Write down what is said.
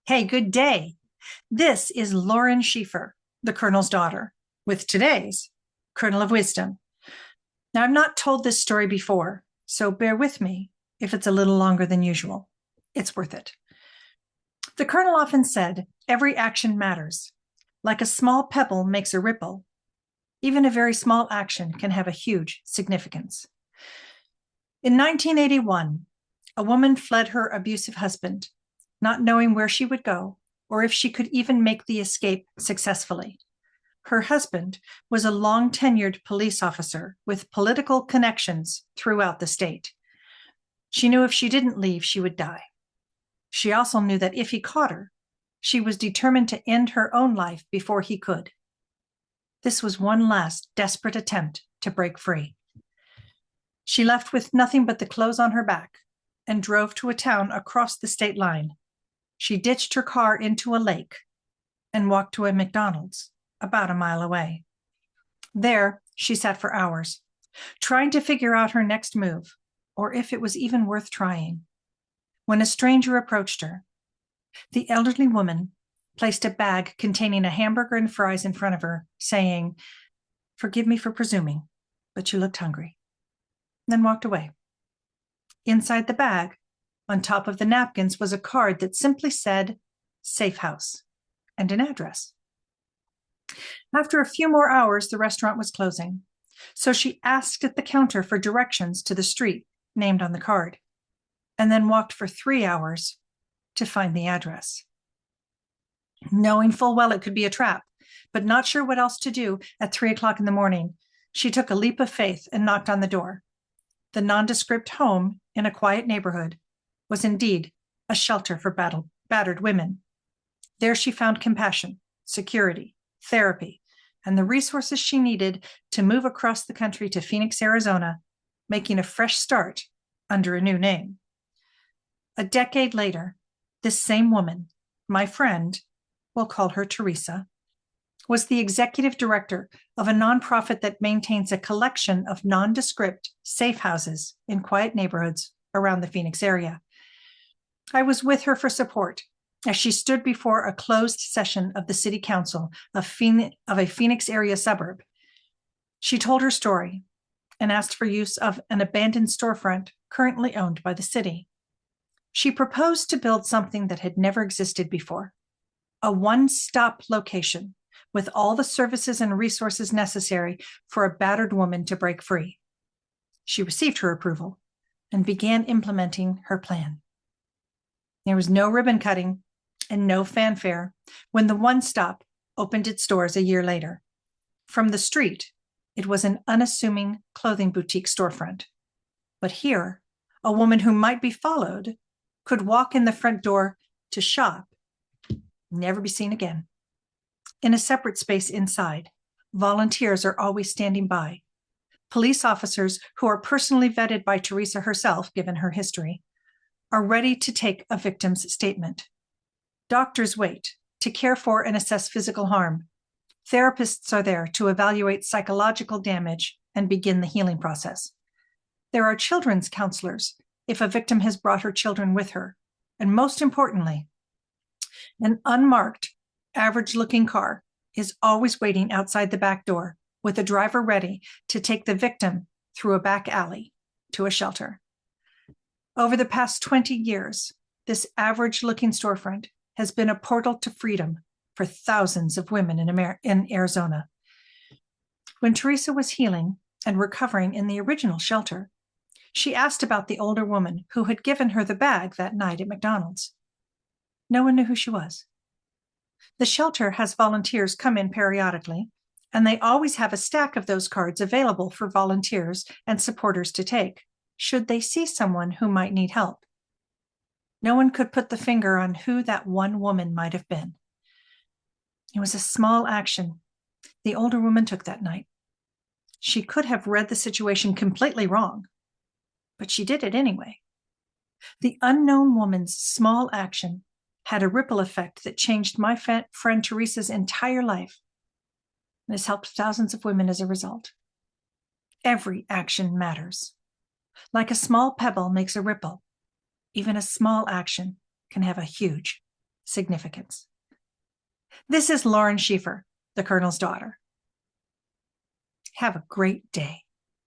Hey, good day. This is Lauren Schieffer, the Colonel's daughter, with today's Kernel of Wisdom. Now, I've not told this story before, so bear with me if it's a little longer than usual. It's worth it. The Colonel often said, every action matters. Like a small pebble makes a ripple, even a very small action can have a huge significance. In 1981, a woman fled her abusive husband, not knowing where she would go or if she could even make the escape successfully. Her husband was a long-tenured police officer with political connections throughout the state. She knew if she didn't leave, she would die. She also knew that if he caught her, she was determined to end her own life before he could. This was one last desperate attempt to break free. She left with nothing but the clothes on her back and drove to a town across the state line. She ditched her car into a lake and walked to a McDonald's about a mile away. There, she sat for hours, trying to figure out her next move, or if it was even worth trying. When a stranger approached her, the elderly woman placed a bag containing a hamburger and fries in front of her, saying, "Forgive me for presuming, but you looked hungry," then walked away. Inside the bag, on top of the napkins, was a card that simply said, "Safe House," and an address. After a few more hours, the restaurant was closing, so she asked at the counter for directions to the street named on the card, and then walked for 3 hours to find the address. Knowing full well it could be a trap, but not sure what else to do at 3 o'clock in the morning, she took a leap of faith and knocked on the door. The nondescript home in a quiet neighborhood was indeed a shelter for battered women. There she found compassion, security, therapy, and the resources she needed to move across the country to Phoenix, Arizona, making a fresh start under a new name. A decade later, this same woman, my friend, we'll call her Teresa, was the executive director of a nonprofit that maintains a collection of nondescript safe houses in quiet neighborhoods around the Phoenix area. I was with her for support as she stood before a closed session of the city council of a Phoenix area suburb. She told her story and asked for use of an abandoned storefront currently owned by the city. She proposed to build something that had never existed before, a one-stop location with all the services and resources necessary for a battered woman to break free. She received her approval and began implementing her plan. There was no ribbon cutting and no fanfare when the One Stop opened its doors a year later. From the street, it was an unassuming clothing boutique storefront. But here, a woman who might be followed could walk in the front door to shop, never be seen again. In a separate space inside, volunteers are always standing by. Police officers who are personally vetted by Teresa herself, given her history, are ready to take a victim's statement. Doctors wait to care for and assess physical harm. Therapists are there to evaluate psychological damage and begin the healing process. There are children's counselors if a victim has brought her children with her. And most importantly, an unmarked, average-looking car is always waiting outside the back door with a driver ready to take the victim through a back alley to a shelter. Over the past 20 years, this average-looking storefront has been a portal to freedom for thousands of women in Arizona. When Teresa was healing and recovering in the original shelter, she asked about the older woman who had given her the bag that night at McDonald's. No one knew who she was. The shelter has volunteers come in periodically, and they always have a stack of those cards available for volunteers and supporters to take, should they see someone who might need help. No one could put the finger on who that one woman might have been. It was a small action the older woman took that night. She could have read the situation completely wrong, but she did it anyway. The unknown woman's small action had a ripple effect that changed my friend Teresa's entire life and has helped thousands of women as a result. Every action matters. Like a small pebble makes a ripple, even a small action can have a huge significance. This is Lauren Schieffer, the Colonel's daughter. Have a great day.